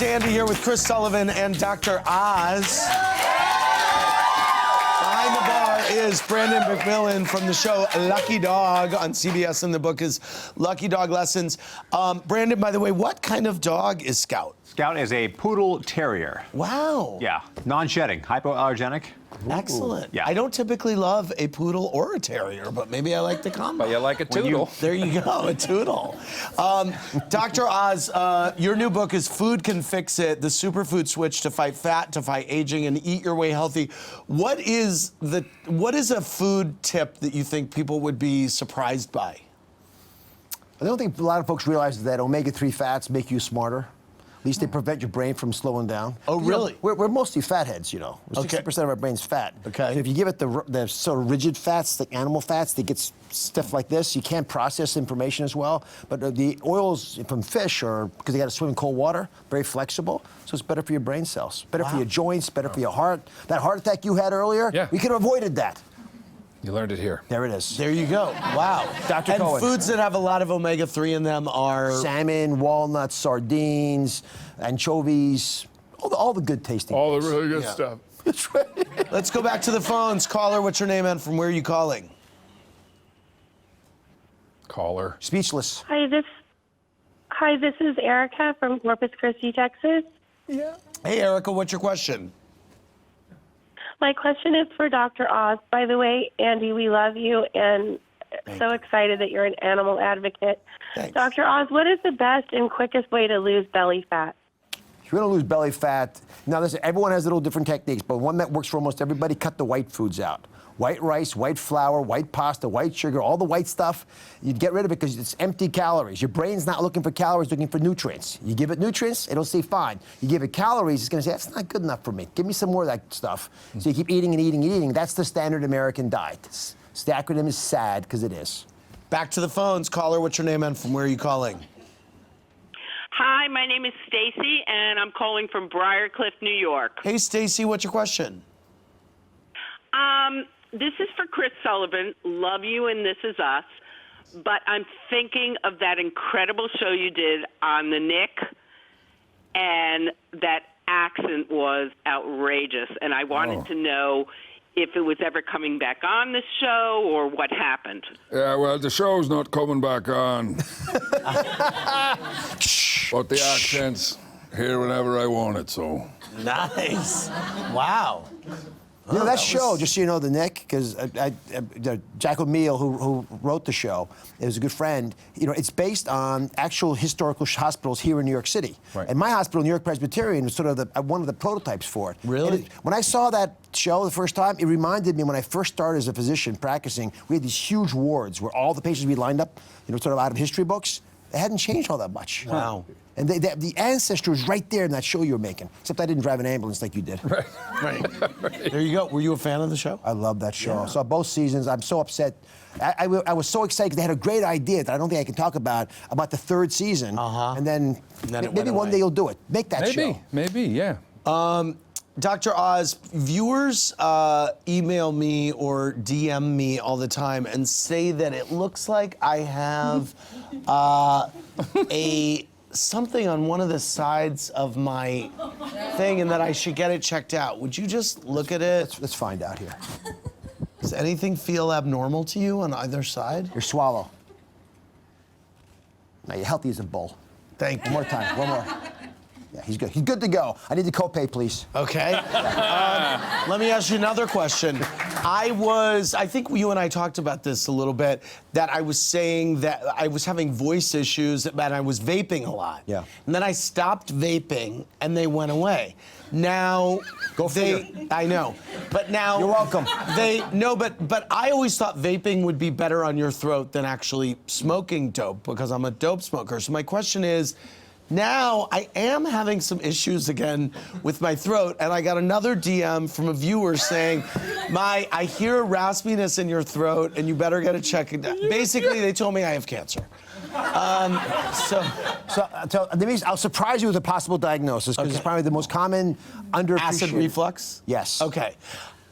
Andy here with Chris Sullivan and Dr. Oz. Behind the bar is Brandon McMillan from the show Lucky Dog on CBS, and the book is Lucky Dog Lessons. Brandon, by the way, what kind of dog is Scout? Scout is a poodle terrier. Wow. Yeah, non-shedding, hypoallergenic. Excellent. Yeah. I don't typically love a poodle or a terrier, but maybe I like the combo. But you like a toodle. There you go, a toodle. Dr. Oz, your new book is Food Can Fix It, the superfood switch to fight fat, to fight aging, and eat your way healthy. What is a food tip that you think people would be surprised by? I don't think a lot of folks realize that omega-3 fats make you smarter. At least they prevent your brain from slowing down. Oh, really? You know, we're mostly fatheads, you know. 60% of our brain's fat. Okay. And if you give it the sort of rigid fats, the animal fats, that gets stiff like this, you can't process information as well. But the oils from fish are, because they got to swim in cold water, very flexible, so it's better for your brain cells, better for your joints, better for your heart. That heart attack you had earlier, we could have avoided that. You learned it here. There it is. There you go. Wow. Dr. And Cohen. foods that have a lot of omega-3 in them are... salmon, walnuts, sardines, anchovies, all the good tasting All things. the really good stuff. That's right. Let's go back to the phones. Caller, what's your name and from where are you calling? Caller. Speechless. Hi, this is Erica from Corpus Christi, Texas. Yeah. Hey, Erica, what's your question? My question is for Dr. Oz. By the way, Andy, we love you and so excited that you're an animal advocate. Thanks. Dr. Oz, what is the best and quickest way to lose belly fat? If you want to lose belly fat, now listen, everyone has little different techniques, but one that works for almost everybody, cut the white foods out. White rice, white flour, white pasta, white sugar, all the white stuff, you get rid of it because it's empty calories. Your brain's not looking for calories, looking for nutrients. You give it nutrients, it'll say fine. You give it calories, it's gonna say, that's not good enough for me. Give me some more of that stuff. So you keep eating and eating and eating. That's the standard American diet. So the acronym is SAD, because it is. Back to the phones. Caller, what's your name and from where are you calling? Hi, my name is Stacy, and I'm calling from Briarcliff, New York. Hey, Stacy, what's your question? This is for Chris Sullivan. Love you, and This Is Us. But I'm thinking of that incredible show you did on the Nick, and that accent was outrageous. And I wanted to know if it was ever coming back on the show or what happened. Yeah, well, the show's not coming back on. But the accent's here whenever I want it, so. Nice. Wow. You know, that show, just so you know, the Nick, because Jack O'Meal, who wrote the show, is a good friend. You know, it's based on actual historical hospitals here in New York City. Right. And my hospital, New York Presbyterian, was sort of one of the prototypes for it. Really? When I saw that show the first time, it reminded me when I first started as a physician practicing, we had these huge wards where all the patients would be lined up, you know, sort of out of history books. It hadn't changed all that much. Wow. And the ancestor was right there in that show you were making, except I didn't drive an ambulance like you did. Right. There you go. Were you a fan of the show? I love that show. I saw both seasons. I'm so upset. I was so excited because they had a great idea that I don't think I can talk about the third season. And then maybe one day you'll do it. Make that show. Maybe, yeah. Dr. Oz, viewers email me or DM me all the time and say that it looks like I have something on one of the sides of my thing and that I should get it checked out. Would you just look at it? Let's find out here. Does anything feel abnormal to you on either side? Your swallow. Now you're healthy as a bull. Thank you. One more time. One more. Yeah, he's good. He's good to go. I need the copay, please. Okay. Let me ask you another question. I think you and I talked about this a little bit, that I was saying that I was having voice issues and I was vaping a lot. Yeah. And then I stopped vaping and they went away. Now, I know. But now... You're welcome. But I always thought vaping would be better on your throat than actually smoking dope because I'm a dope smoker. So my question is, now I am having some issues again with my throat, and I got another DM from a viewer saying, I hear a raspiness in your throat, and you better get it checked. Basically, they told me I have cancer. I'll surprise you with a possible diagnosis because it's probably the most common underappreciated. Acid reflux? Yes. Okay.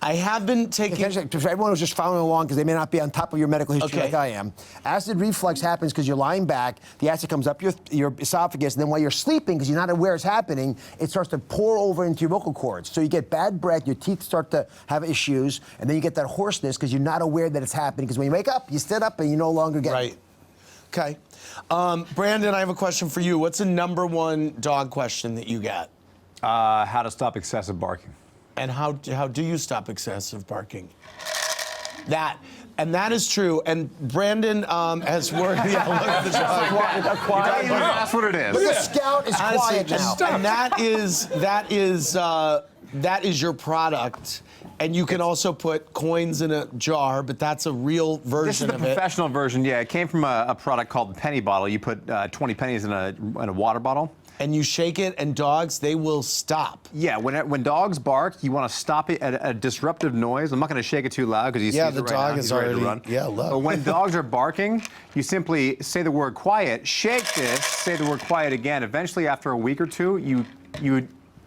I have been taking. For everyone who's just following along, because they may not be on top of your medical history Okay. like I am, acid reflux happens because you're lying back, the acid comes up your esophagus, and then while you're sleeping, because you're not aware it's happening, it starts to pour over into your vocal cords. So you get bad breath, your teeth start to have issues, and then you get that hoarseness because you're not aware that it's happening. Because when you wake up, you sit up and you no longer get Right. Okay. Brandon, I have a question for you. What's the #1 dog question that you get? How to stop excessive barking. And how do you stop excessive barking? That is true. And Brandon has worked. Yeah, look at the dog. quiet. That's what it is. Look, the scout is Honestly, quiet now. and that is your product. And you can also put coins in a jar, but that's a real version This is the of it. professional version. Yeah, it came from a product called the penny bottle. You put 20 pennies in a water bottle. And you shake it, and dogs, they will stop. Yeah, when dogs bark, you want to stop it at a disruptive noise. I'm not going to shake it too loud because Yeah, the dog is ready to already- run. yeah, look. But when dogs are barking, you simply say the word quiet, shake this, say the word quiet again. Eventually, after a week or two, you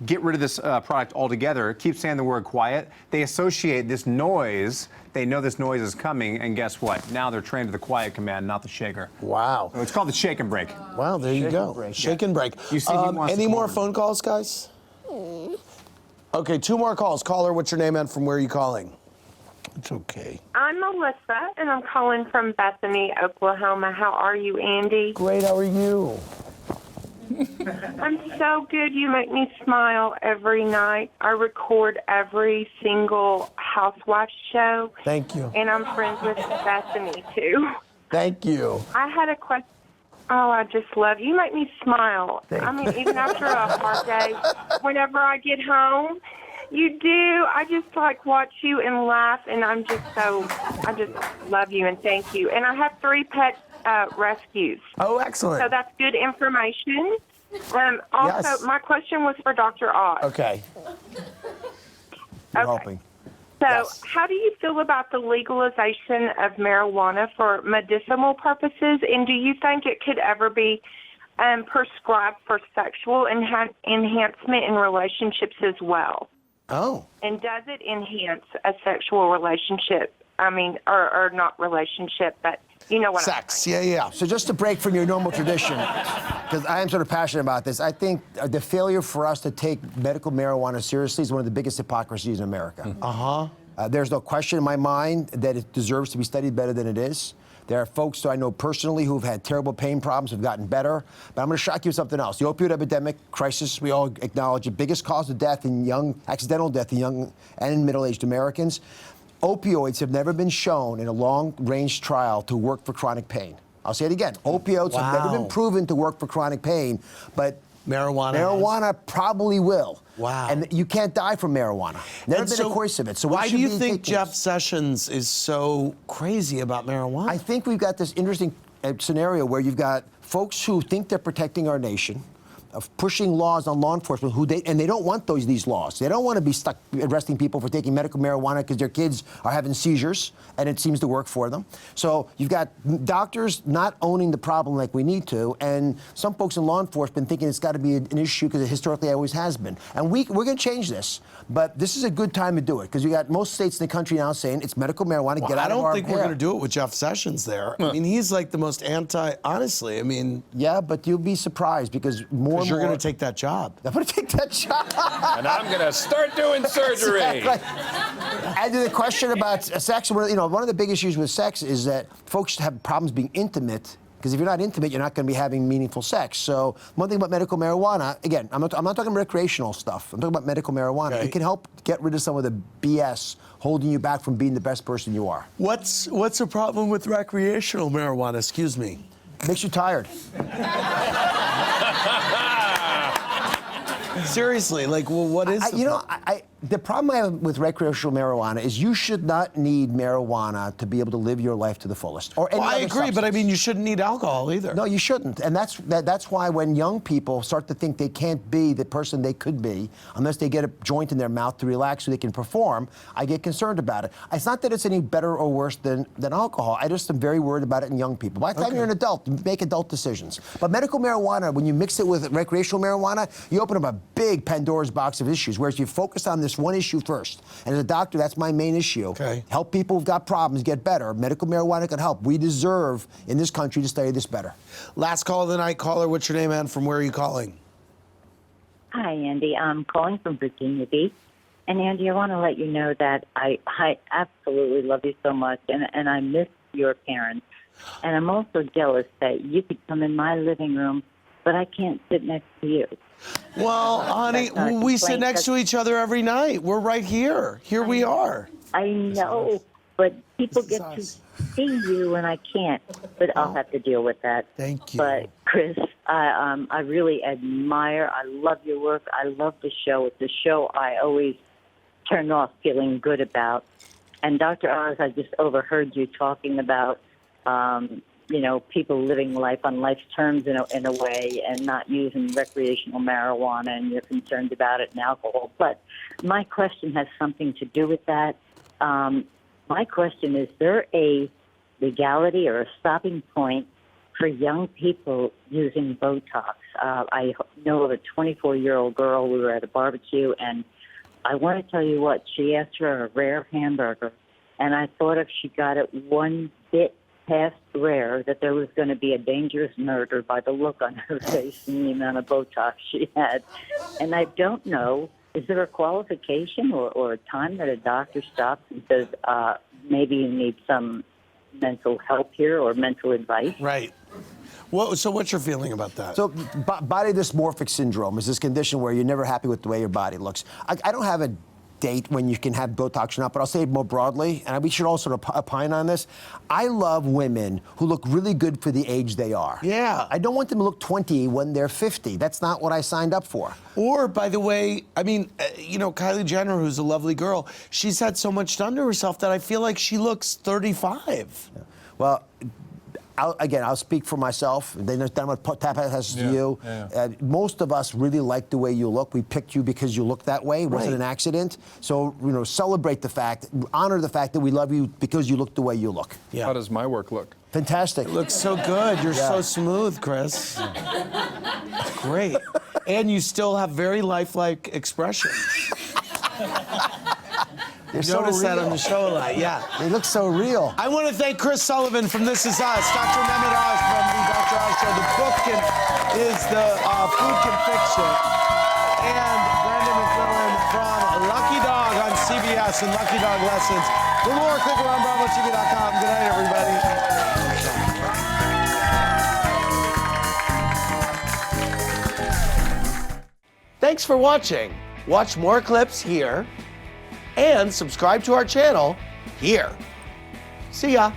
get rid of this product altogether. Keep saying the word quiet. They associate this noise. They know this noise is coming, and guess what? Now they're trained to the quiet command, not the shaker. Wow. So it's called the shake and break. Wow, there you go. break, Shake and break. You see, he wants any the more corn. phone calls, guys? Okay, 2 more calls. Caller, what's your name and from where are you calling? It's okay. I'm Melissa, and I'm calling from Bethany, Oklahoma. How are you, Andy? Great, how are you? I'm so good. You make me smile every night. I record every single housewife show. Thank you. And I'm friends with Bethany, too. Thank you. I had a question. Oh, I just love you. You make me smile. I mean, even after a hard day, whenever I get home, you do. I just watch you and laugh, and I just love you and thank you. And I have 3 pet rescues. Oh, excellent. So that's good information. Also, Yes. my question was for Dr. Oz. Okay. You're Okay. helping. So, Yes. how do you feel about the legalization of marijuana for medicinal purposes, and do you think it could ever be prescribed for sexual enhancement in relationships as well? Oh. And does it enhance a sexual relationship? I mean, or not relationship, but you know what Sex. I'm saying. Yeah. So just to break from your normal tradition, because I am sort of passionate about this, I think the failure for us to take medical marijuana seriously is one of the biggest hypocrisies in America. There's no question in my mind that it deserves to be studied better than it is. There are folks who I know personally who've had terrible pain problems, who've gotten better. But I'm going to shock you with something else. The opioid epidemic crisis, we all acknowledge, the biggest cause of death in accidental death in young and middle-aged Americans. Opioids have never been shown in a long-range trial to work for chronic pain. I'll say it again. Opioids have never been Wow. proven to work for chronic pain, but Marijuana probably will. Wow. And you can't die from marijuana. Never And been so a course of it. So we why do should you be think taking- Jeff Sessions is so crazy about marijuana? I think we've got this interesting scenario where you've got folks who think they're protecting our nation, of pushing laws on law enforcement and they don't want these laws. They don't want to be stuck arresting people for taking medical marijuana because their kids are having seizures, and it seems to work for them. So you've got doctors not owning the problem like we need to, and some folks in law enforcement thinking it's got to be an issue because it historically always has been. And we're going to change this, but this is a good time to do it because you got most states in the country now saying it's medical marijuana. Well, Get out I of don't our think we're hair. going to do it with Jeff Sessions there. I mean, he's like the most honestly, I mean, Yeah, but you'll be surprised because more and you're more. going to take that job. I'm going to take that shot. And I'm going to start doing surgery. And to the question about sex, one of the big issues with sex is that folks have problems being intimate. Because if you're not intimate, you're not going to be having meaningful sex. So one thing about medical marijuana, again, I'm not talking recreational stuff. I'm talking about medical marijuana. Okay. It can help get rid of some of the BS holding you back from being the best person you are. What's the problem with recreational marijuana? Excuse me. Makes you tired. Seriously, like, well, what is the The problem I have with recreational marijuana is you should not need marijuana to be able to live your life to the fullest. Or any Well, I other agree, but I substance. mean, you shouldn't need alcohol either. No, you shouldn't. And that's why when young people start to think they can't be the person they could be unless they get a joint in their mouth to relax so they can perform, I get concerned about it. It's not that it's any better or worse than alcohol. I just am very worried about it in young people. By the time you're an adult, you make adult decisions. But medical marijuana, when you mix it with recreational marijuana, you open up a big Pandora's box of issues. Whereas you focus on this this one issue first. And as a doctor, that's my main issue. Okay. Help people who've got problems get better. Medical marijuana can help. We deserve, in this country, to study this better. Last call of the night. Caller, what's your name and from where are you calling? Hi, Andy. I'm calling from Virginia Beach. And, Andy, I want to let you know that I absolutely love you so much, and I miss your parents. And I'm also jealous that you could come in my living room, but I can't sit next to you. Well, honey, That's not a we sit complaint, next to each other every night. We're right here. Here we are. I know, but people get to see you, and I can't. But I'll have to deal with that. Thank you. But, Chris, I really admire, I love your work. I love the show. It's a show I always turn off feeling good about. And Dr. Oz, I just overheard you talking about, people living life on life's terms in a way and not using recreational marijuana, and you're concerned about it and alcohol. But my question has something to do with that. My question is there a legality or a stopping point for young people using Botox? I know of a 24-year-old girl. We were at a barbecue, and I want to tell you what, she asked for a rare hamburger, and I thought if she got it one bit past rare that there was going to be a dangerous murder by the look on her face and the amount of Botox she had. And I don't know, is there a qualification or a time that a doctor stops and says, maybe you need some mental help here or mental advice? Right. So what's your feeling about that? So body dysmorphic syndrome is this condition where you're never happy with the way your body looks. I don't have a date when you can have Botox or not, but I'll say it more broadly, and we should all sort of opine on this. I love women who look really good for the age they are. Yeah. I don't want them to look 20 when they're 50. That's not what I signed up for. Or, by the way, I mean, Kylie Jenner, who's a lovely girl, she's had so much done to herself that I feel like she looks 35. Well, I'll speak for myself. Then what tap has to you. Yeah. Most of us really like the way you look. We picked you because you look that way. It wasn't an accident. So, celebrate the fact, honor the fact that we love you because you look the way you look. Yeah. How does my work look? Fantastic. It looks so good. You're so smooth, Chris. Great. And you still have very lifelike expression. Notice that on the show a lot, yeah. They look so real. I want to thank Chris Sullivan from This Is Us, Dr. Mehmet Oz from the Dr. Oz Show. The book is the Food Can Fix It. And Brandon McMillan from Lucky Dog on CBS and Lucky Dog Lessons. For more, click around BravoTV.com. Good night, everybody. Thanks for watching. Watch more clips here and subscribe to our channel here. See ya.